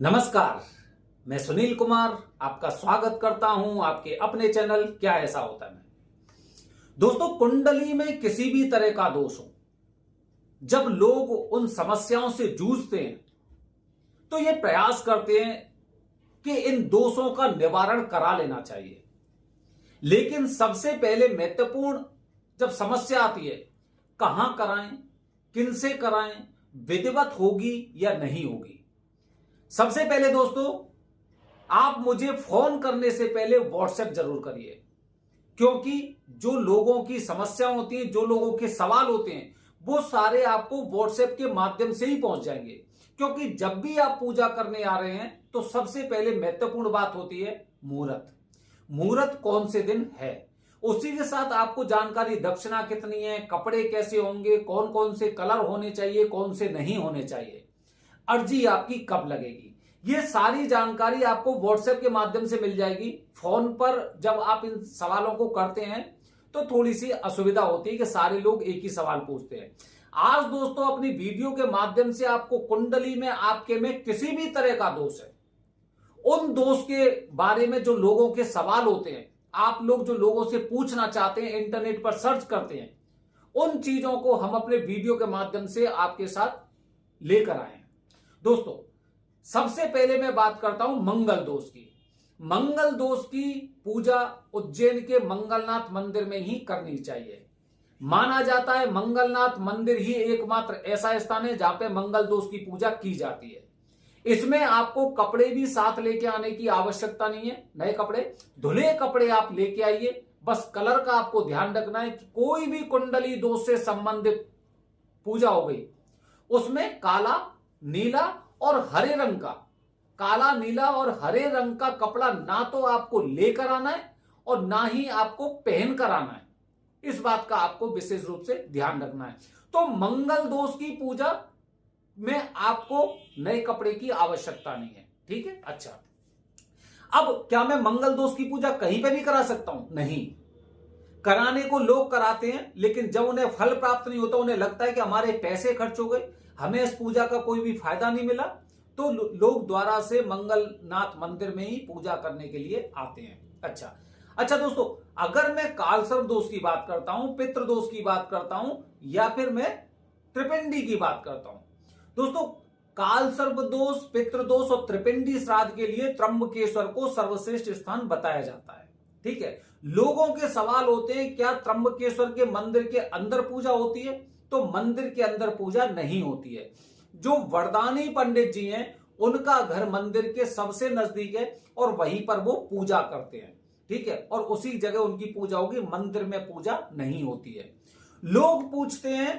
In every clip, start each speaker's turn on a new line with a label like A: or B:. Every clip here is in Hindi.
A: नमस्कार, मैं सुनील कुमार आपका स्वागत करता हूं आपके अपने चैनल क्या ऐसा होता है में। दोस्तों, कुंडली में किसी भी तरह का दोष हो, जब लोग उन समस्याओं से जूझते हैं तो ये प्रयास करते हैं कि इन दोषों का निवारण करा लेना चाहिए। लेकिन सबसे पहले महत्वपूर्ण जब समस्या आती है, कहां कराएं, किनसे कराएं, विधिवत होगी या नहीं होगी। सबसे पहले दोस्तों, आप मुझे फोन करने से पहले व्हाट्सएप जरूर करिए, क्योंकि जो लोगों की समस्या होती है, जो लोगों के सवाल होते हैं, वो सारे आपको व्हाट्सएप के माध्यम से ही पहुंच जाएंगे। क्योंकि जब भी आप पूजा करने आ रहे हैं तो सबसे पहले महत्वपूर्ण बात होती है मुहूर्त। मुहूर्त कौन से दिन है, उसी के साथ आपको जानकारी, दक्षिणा कितनी है, कपड़े कैसे होंगे, कौन कौन से कलर होने चाहिए, कौन से नहीं होने चाहिए, अर्जी आपकी कब लगेगी, ये सारी जानकारी आपको व्हाट्सएप के माध्यम से मिल जाएगी। फोन पर जब आप इन सवालों को करते हैं तो थोड़ी सी असुविधा होती है कि सारे लोग एक ही सवाल पूछते हैं। आज दोस्तों, अपनी वीडियो के माध्यम से आपको कुंडली में आपके में किसी भी तरह का दोष है, उन दोष के बारे में जो लोगों के सवाल होते हैं, आप लोग जो लोगों से पूछना चाहते हैं, इंटरनेट पर सर्च करते हैं, उन चीजों को हम अपने वीडियो के माध्यम से आपके साथ लेकर आए हैं। दोस्तों, सबसे पहले मैं बात करता हूं मंगल दोष की। मंगल दोष की पूजा उज्जैन के मंगलनाथ मंदिर में ही करनी चाहिए। माना जाता है मंगलनाथ मंदिर ही एकमात्र ऐसा स्थान है जहां पे मंगल दोष की पूजा की जाती है। इसमें आपको कपड़े भी साथ लेके आने की आवश्यकता नहीं है। नए कपड़े, धुले कपड़े आप लेके आइए। बस कलर का आपको ध्यान रखना है कि कोई भी कुंडली दोष से संबंधित पूजा हो गई, उसमें काला, नीला और हरे रंग का, काला, नीला और हरे रंग का कपड़ा ना तो आपको लेकर आना है और ना ही आपको पहन कर आना है। इस बात का आपको विशेष रूप से ध्यान रखना है। तो मंगल दोष की पूजा में आपको नए कपड़े की आवश्यकता नहीं है। ठीक है। अच्छा, अब क्या मैं मंगल दोष की पूजा कहीं पे भी करा सकता हूं? नहीं। कराने को लोग कराते हैं, लेकिन जब उन्हें फल प्राप्त नहीं होता, उन्हें लगता है कि हमारे पैसे खर्च हो गए, हमें इस पूजा का कोई भी फायदा नहीं मिला, तो लोग द्वारा से मंगलनाथ मंदिर में ही पूजा करने के लिए आते हैं। अच्छा दोस्तों, अगर मैं कालसर्प दोष की बात करता हूं, पितृ दोष की बात करता हूं, या फिर मैं त्रिपिंडी की बात करता हूं। दोस्तों, कालसर्प दोष, पितृ दोष और त्रिपिंडी श्राद्ध के लिए त्र्यंबकेश्वर को सर्वश्रेष्ठ स्थान बताया जाता है। ठीक है। लोगों के सवाल होते हैं, क्या त्र्यंबकेश्वर के मंदिर के अंदर पूजा होती है? तो मंदिर के अंदर पूजा नहीं होती है। जो वरदानी पंडित जी हैं, उनका घर मंदिर के सबसे नजदीक है और वहीं पर वो पूजा करते हैं। ठीक है। और उसी जगह उनकी पूजा होगी, मंदिर में पूजा नहीं होती है। लोग पूछते हैं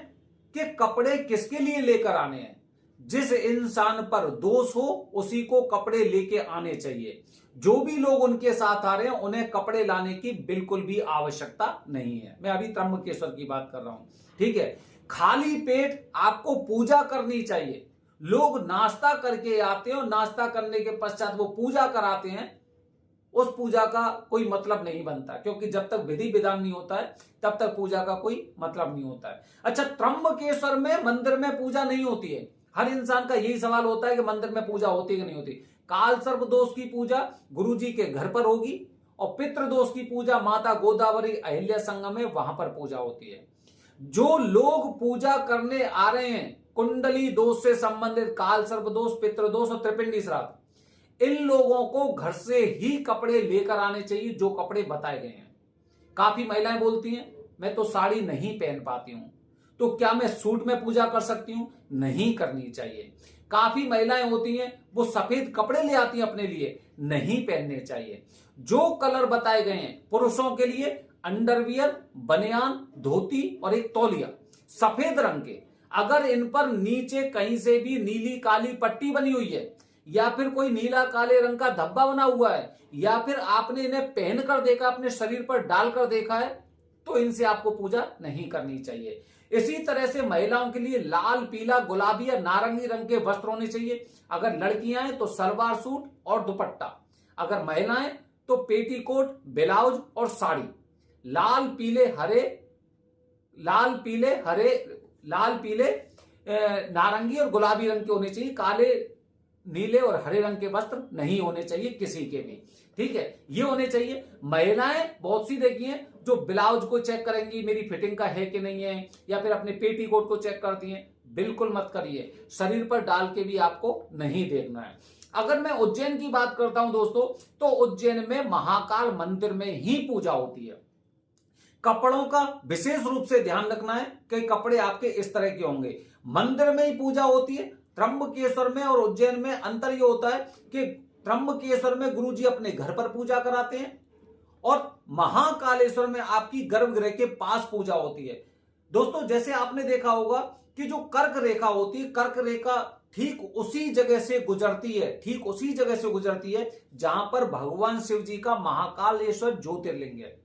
A: कि कपड़े किसके लिए लेकर आने हैं? जिस इंसान पर दोष हो उसी को कपड़े लेके आने चाहिए। जो भी लोग उनके साथ आ रहे हैं, उन्हें कपड़े लाने की बिल्कुल भी आवश्यकता नहीं है। मैं अभी त्र्यंबकेश्वर की बात कर रहा हूं। ठीक है। खाली पेट आपको पूजा करनी चाहिए। लोग नाश्ता करके आते हैं और नाश्ता करने के पश्चात वो पूजा कराते हैं, उस पूजा का कोई मतलब नहीं बनता, क्योंकि जब तक विधि विधान नहीं होता है तब तक पूजा का कोई मतलब नहीं होता है। अच्छा, त्र्यंबकेश्वर में मंदिर में पूजा नहीं होती है। हर इंसान का यही सवाल होता है कि मंदिर में पूजा होती है कि नहीं होती। कालसर्प दोष की पूजा गुरु जी के घर पर होगी और पितृ दोष की पूजा माता गोदावरी अहिल्या संगम में, वहां पर पूजा होती है। जो लोग पूजा करने आ रहे हैं कुंडली दोष से संबंधित, कालसर्प दोष, पितृ दोष और त्रिपिंडी श्राद्ध, इन लोगों को घर से ही कपड़े लेकर आने चाहिए, जो कपड़े बताए गए हैं। काफी महिलाएं बोलती हैं, मैं तो साड़ी नहीं पहन पाती हूं, तो क्या मैं सूट में पूजा कर सकती हूं? नहीं करनी चाहिए। काफी महिलाएं होती हैं, वो सफेद कपड़े ले आती हैं अपने लिए, नहीं पहनने चाहिए। जो कलर बताए गए हैं पुरुषों के लिए, अंडरवियर, बनियान, धोती और एक तौलिया सफेद रंग के, अगर इन पर नीचे कहीं से भी नीली काली पट्टी बनी हुई है, या फिर कोई नीला काले रंग का धब्बा बना हुआ है, या फिर आपने इन्हें पहन कर देखा, अपने शरीर पर डालकर देखा है, तो इनसे आपको पूजा नहीं करनी चाहिए। इसी तरह से महिलाओं के लिए लाल, पीला, गुलाबी या नारंगी रंग के वस्त्र होने चाहिए। अगर लड़कियां हैं तो सलवार सूट और दुपट्टा, अगर महिलाएं तो पेटीकोट, ब्लाउज और साड़ी। लाल पीले हरे, लाल पीले नारंगी और गुलाबी रंग के होने चाहिए। काले नीले और हरे रंग के वस्त्र नहीं होने चाहिए किसी के भी, ठीक है। ये होने चाहिए। महिलाएं बहुत सी देखी हैं जो ब्लाउज को चेक करेंगी मेरी फिटिंग का है कि नहीं है, या फिर अपने पेटीकोट को चेक करती हैं। बिल्कुल मत करिए, शरीर पर डाल के भी आपको नहीं देखना है। अगर मैं उज्जैन की बात करता हूं दोस्तों, तो उज्जैन में महाकाल मंदिर में ही पूजा होती है। कपड़ों का विशेष रूप से ध्यान रखना है कि कपड़े आपके इस तरह के होंगे। मंदिर में ही पूजा होती है। त्र्यंबकेश्वर में और उज्जैन में अंतर यह होता है कि त्र्यंबकेश्वर में गुरुजी अपने घर पर पूजा कराते हैं और महाकालेश्वर में आपकी गर्भगृह के पास पूजा होती है। दोस्तों, जैसे आपने देखा होगा कि जो कर्क रेखा होती है, कर्क रेखा ठीक उसी जगह से गुजरती है, ठीक उसी जगह से गुजरती है जहां पर भगवान शिव जी का महाकालेश्वर ज्योतिर्लिंग है।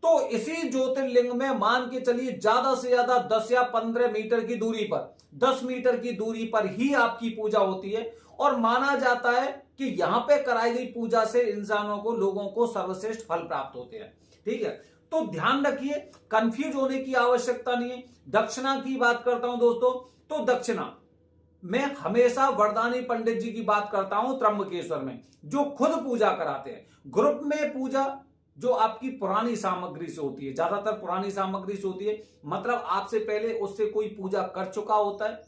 A: तो इसी ज्योतिर्लिंग में मान के चलिए ज्यादा से ज्यादा 10 या 15 मीटर की दूरी पर, 10 मीटर की दूरी पर ही आपकी पूजा होती है। और माना जाता है कि यहां पे कराई गई पूजा से इंसानों को, लोगों को सर्वश्रेष्ठ फल प्राप्त होते हैं, ठीक है। तो ध्यान रखिए, कंफ्यूज होने की आवश्यकता नहीं है। दक्षिणा की बात करता हूं दोस्तों, तो दक्षिणा मैं हमेशा वरदानी पंडित जी की बात करता हूं त्र्यंबकेश्वर में, जो खुद पूजा कराते हैं। ग्रुप में पूजा जो आपकी पुरानी सामग्री से होती है, ज्यादातर पुरानी सामग्री से होती है, मतलब आपसे पहले उससे कोई पूजा कर चुका होता है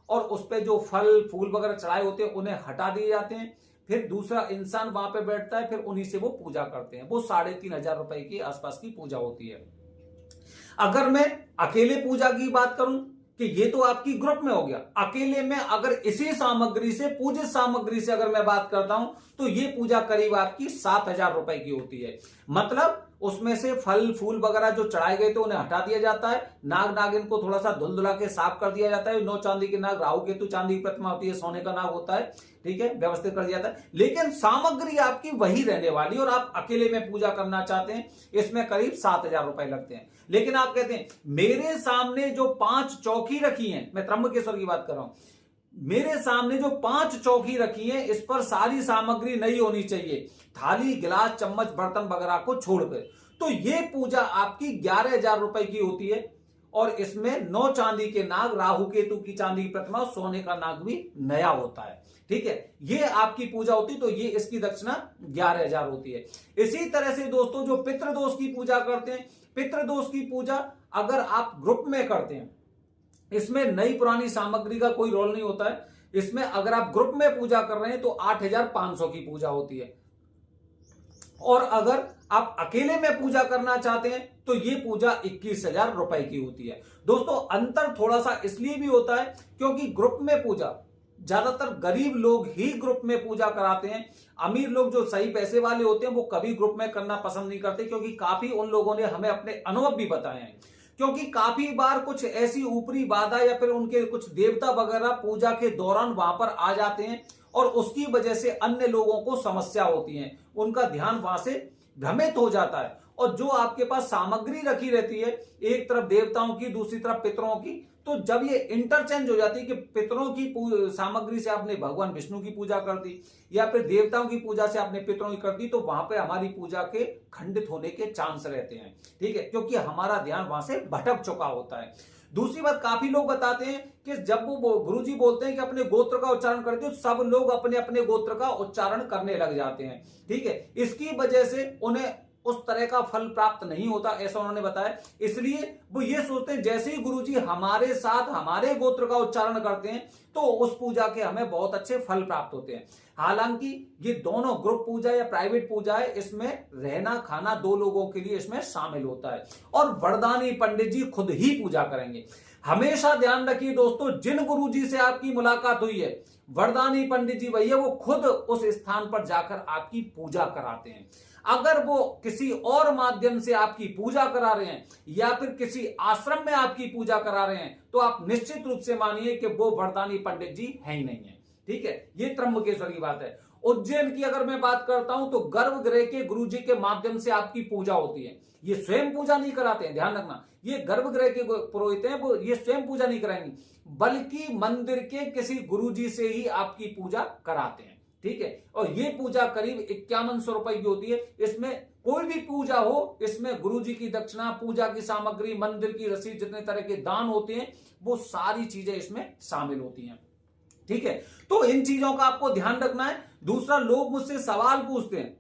A: और उस पर जो फल फूल वगैरह चढ़ाए होते हैं उन्हें हटा दिए जाते हैं। फिर दूसरा इंसान वहां पे बैठता है, फिर उन्हीं से वो पूजा करते हैं। वो 3,500 रुपए के आसपास की पूजा होती है। अगर मैं अकेले पूजा की बात करूं कि ये तो आपकी ग्रुप में हो गया, अकेले में अगर इसी सामग्री से, पूजित सामग्री से अगर मैं बात करता हूं, तो ये पूजा करीब आपकी 7,000 रुपए की होती है। मतलब उसमें से फल फूल वगैरह जो चढ़ाए गए थे उन्हें हटा दिया जाता है, नाग नागिन को थोड़ा सा धुलधुला के साफ कर दिया जाता है। 9 चांदी के नाग, राहु केतु चांदी की प्रतिमा होती है, सोने का नाग होता है, ठीक है, व्यवस्थित कर दिया जाता है। लेकिन सामग्री आपकी वही रहने वाली और आप अकेले में पूजा करना चाहते हैं, इसमें करीब 7,000 रुपए लगते हैं। लेकिन आप कहते हैं मेरे सामने जो 5 चौकी रखी हैं, मैं त्र्यंबकेश्वर की बात कर रहा हूं, मेरे सामने जो 5 चौकी रखी है इस पर सारी सामग्री नहीं होनी चाहिए, थाली गिलास चम्मच बर्तन वगैरह को छोड़कर, तो ये पूजा आपकी 11,000 रुपए की होती है। और इसमें 9 चांदी के नाग, राहु केतु की चांदी की प्रतिमा, सोने का नाग भी नया होता है, ठीक है। ये आपकी पूजा होती है, तो ये इसकी दक्षिणा 11,000 होती है। इसी तरह से दोस्तों, जो पितृदोष की पूजा करते हैं, पितृदोष की पूजा अगर आप ग्रुप में करते हैं, इसमें नई पुरानी सामग्री का कोई रोल नहीं होता है। इसमें अगर आप ग्रुप में पूजा कर रहे हैं तो 8,500 की पूजा होती है। और अगर आप अकेले में पूजा करना चाहते हैं तो ये पूजा 21,000 रुपए की होती है। दोस्तों, अंतर थोड़ा सा इसलिए भी होता है क्योंकि ग्रुप में पूजा ज्यादातर गरीब लोग ही ग्रुप में पूजा कराते हैं। अमीर लोग जो सही पैसे वाले होते हैं वो कभी ग्रुप में करना पसंद नहीं करते, क्योंकि काफी उन लोगों ने हमें अपने अनुभव भी बताए हैं। क्योंकि काफी बार कुछ ऐसी ऊपरी बाधा या फिर उनके कुछ देवता वगैरह पूजा के दौरान वहां पर आ जाते हैं और उसकी वजह से अन्य लोगों को समस्या होती है, उनका ध्यान वहां से भ्रमित हो जाता है। और जो आपके पास सामग्री रखी रहती है, एक तरफ देवताओं की, दूसरी तरफ पितरों की, तो जब ये इंटरचेंज हो जाती है कि पितरों की सामग्री से आपने भगवान विष्णु की पूजा कर दी या फिर देवताओं की पूजा से आपने पितरों की कर दी, तो वहां पे हमारी पूजा के खंडित होने के चांस रहते हैं, ठीक है, क्योंकि हमारा ध्यान वहां से भटक चुका होता है। दूसरी बात, काफी लोग बताते हैं कि जब वो गुरुजी बोलते हैं कि अपने गोत्र का उच्चारण करते हो, सब लोग अपने अपने गोत्र का उच्चारण करने लग जाते हैं, ठीक है। इसकी वजह से उन्हें उस तरह का फल प्राप्त नहीं होता, ऐसा उन्होंने बताया। इसलिए वो ये सोचते हैं जैसे ही गुरुजी हमारे साथ हमारे गोत्र का उच्चारण करते हैं तो उस पूजा के हमें बहुत अच्छे फल प्राप्त होते हैं। हालांकि ये दोनों ग्रुप पूजा या प्राइवेट पूजा है, इसमें रहना खाना 2 लोगों के लिए इसमें शामिल होता है और वरदानी पंडित जी खुद ही पूजा करेंगे। हमेशा ध्यान रखिए दोस्तों, जिन गुरुजी से आपकी मुलाकात हुई है, वरदानी पंडित जी भैया वो खुद उस स्थान पर जाकर आपकी पूजा कराते हैं। अगर वो किसी और माध्यम से आपकी पूजा करा रहे हैं या फिर किसी आश्रम में आपकी पूजा करा रहे हैं, तो आप निश्चित रूप से मानिए कि वो वरदानी पंडित जी है ही नहीं है, ठीक है। ये त्र्यंबकेश्वर की बात है। उज्जैन की अगर मैं बात करता हूं तो गर्भगृह के गुरुजी के माध्यम से आपकी पूजा होती है। ये स्वयं पूजा नहीं कराते हैं, ध्यान रखना, ये गर्भगृह के पुरोहित हैं, वो ये स्वयं पूजा नहीं कराएंगे, बल्कि मंदिर के किसी गुरुजी से ही आपकी पूजा कराते हैं, ठीक है। और ये पूजा करीब 5100 रुपए की होती है। इसमें कोई भी पूजा हो, इसमें गुरुजी की दक्षिणा, पूजा की सामग्री, मंदिर की रसीद, जितने तरह के दान होते हैं, वो सारी चीजें इसमें शामिल होती हैं। ठीक है, तो इन चीजों का आपको ध्यान रखना है। दूसरा, लोग मुझसे सवाल पूछते हैं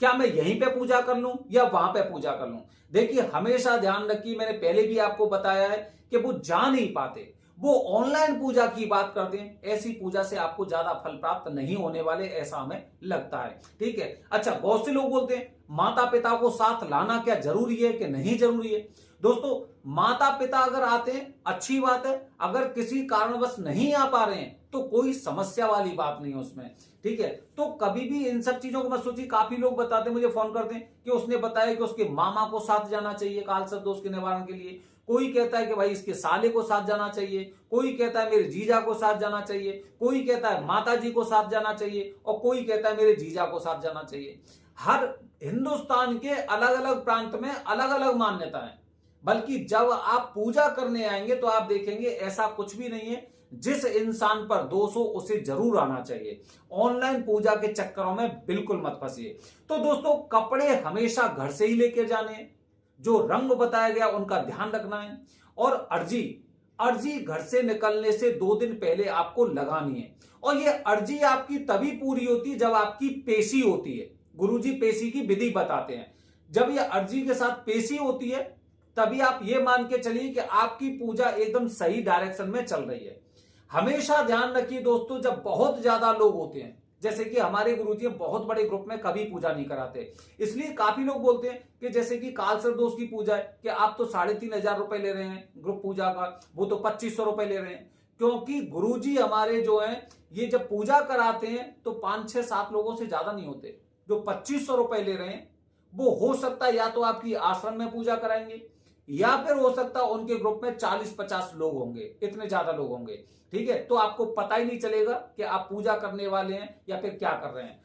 A: क्या मैं यहीं पे पूजा कर लूं या वहां पे पूजा कर लूं। देखिए, हमेशा ध्यान रखिए, मैंने पहले भी आपको बताया है कि वो जा नहीं पाते, वो ऑनलाइन पूजा की बात करते हैं। ऐसी पूजा से आपको ज्यादा फल प्राप्त नहीं होने वाले, ऐसा हमें लगता है। ठीक है, अच्छा, बहुत से लोग बोलते हैं माता पिता को साथ लाना क्या जरूरी है कि नहीं जरूरी है। दोस्तों, माता पिता अगर आते हैं अच्छी बात है, अगर किसी कारणवश नहीं आ पा रहे हैं तो कोई समस्या वाली बात नहीं है उसमें। ठीक है, तो कभी भी इन सब चीजों को मत सोचिए। काफी लोग बताते हैं, मुझे फोन करते हैं कि उसने बताया कि उसके मामा को साथ जाना चाहिए कालसर्प दोष के निवारण के लिए, कोई कहता है कि भाई इसके साले को साथ जाना चाहिए, कोई कहता है मेरे जीजा को साथ जाना चाहिए, कोई कहता है माता जी को साथ जाना चाहिए, और कोई कहता है मेरे जीजा को साथ जाना चाहिए। हर हिंदुस्तान के अलग अलग प्रांत में अलग अलग मान्यता है, बल्कि जब आप पूजा करने आएंगे तो आप देखेंगे ऐसा कुछ भी नहीं है। जिस इंसान पर दोष हो उसे जरूर आना चाहिए। ऑनलाइन पूजा के चक्करों में बिल्कुल मत फंसिए। तो दोस्तों, कपड़े हमेशा घर से ही लेकर जाने हैं, जो रंग बताया गया उनका ध्यान रखना है, और अर्जी घर से निकलने से 2 दिन पहले आपको लगानी है। और ये अर्जी आपकी तभी पूरी होती है जब आपकी पेशी होती है। गुरुजी पेशी की विधि बताते हैं। जब ये अर्जी के साथ पेशी होती है तभी आप ये मान के चलिए कि आपकी पूजा एकदम सही डायरेक्शन में चल रही है। हमेशा ध्यान रखिए दोस्तों, जब बहुत ज्यादा लोग होते हैं, जैसे कि हमारे गुरुजी बहुत बड़े ग्रुप में कभी पूजा नहीं कराते, इसलिए काफी लोग बोलते हैं कि जैसे कि कालसर्प दोष की पूजा है कि आप तो 3,500 रुपए ले रहे हैं ग्रुप पूजा का, वो तो 2,500 रुपए ले रहे हैं। क्योंकि गुरुजी हमारे जो है ये जब पूजा कराते हैं तो 5, 6, 7 लोगों से ज्यादा नहीं होते। जो 2,500 रुपए ले रहे हैं वो हो सकता है या तो आपकी आश्रम में पूजा कराएंगे, या फिर हो सकता है उनके ग्रुप में 40-50 लोग होंगे, इतने ज्यादा लोग होंगे। ठीक है, तो आपको पता ही नहीं चलेगा कि आप पूजा करने वाले हैं या फिर क्या कर रहे हैं।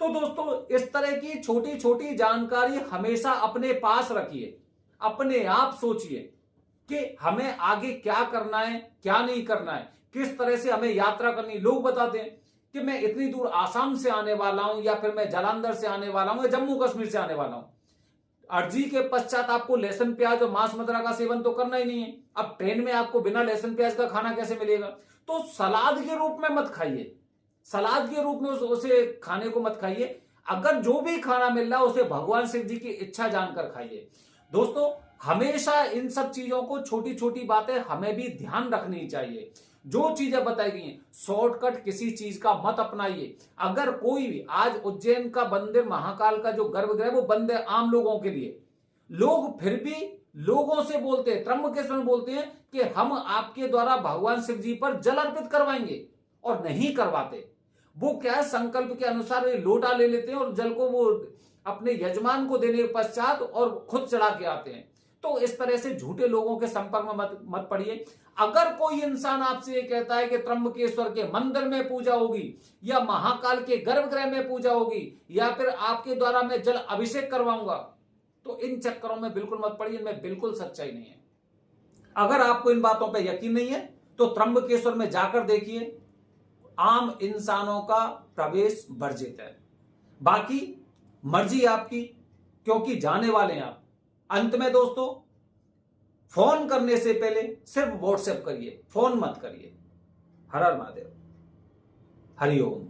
A: तो दोस्तों, इस तरह की छोटी छोटी जानकारी हमेशा अपने पास रखिए। अपने आप सोचिए कि हमें आगे क्या करना है, क्या नहीं करना है, किस तरह से हमें यात्रा करनी। लोग बताते हैं कि मैं इतनी दूर आसाम से आने वाला हूं, या फिर मैं जालंधर से आने वाला हूं, या जम्मू कश्मीर से आने वाला हूं। अर्जी के पश्चात आपको लहसुन प्याज और मांस मदिरा का सेवन तो करना ही नहीं है। अब ट्रेन में आपको बिना लहसुन प्याज का खाना कैसे मिलेगा। तो सलाद के रूप में मत खाइए, सलाद के रूप में उसे खाने को मत खाइए। अगर जो भी खाना मिल रहा है उसे भगवान शिव जी की इच्छा जानकर खाइए। दोस्तों, हमेशा इन सब चीजों को, छोटी छोटी बातें हमें भी ध्यान रखनी चाहिए। जो चीजें बताई गई हैं, शॉर्टकट किसी चीज का मत अपनाइए। अगर कोई भी, आज उज्जैन का मंदिर महाकाल का जो गर्भगृह वो बंद है आम लोगों के लिए, लोग फिर भी लोगों से बोलते हैं, त्र्यंबकेश्वर में बोलते हैं कि हम आपके द्वारा भगवान शिव जी पर जल अर्पित करवाएंगे, और नहीं करवाते। वो क्या है, संकल्प के अनुसार लोटा ले लेते हैं और जल को वो अपने यजमान को देने के पश्चात और खुद चढ़ा के आते हैं। तो इस तरह से झूठे लोगों के संपर्क में मत पड़िए। अगर कोई इंसान आपसे ये कहता है कि त्र्यंबकेश्वर के मंदिर में पूजा होगी, या महाकाल के गर्भगृह में पूजा होगी, या फिर आपके द्वारा मैं जल अभिषेक करवाऊंगा, तो इन चक्करों में बिल्कुल मत पड़िए, इनमें बिल्कुल सच्चाई नहीं है। अगर आपको इन बातों पर यकीन नहीं है तो त्र्यंबकेश्वर में जाकर देखिए, आम इंसानों का प्रवेश वर्जित है। बाकी मर्जी आपकी, क्योंकि जाने वाले हैं आप। अंत में दोस्तों, फोन करने से पहले सिर्फ व्हाट्सएप करिए, फोन मत करिए। हर हर महादेव, हरिओम।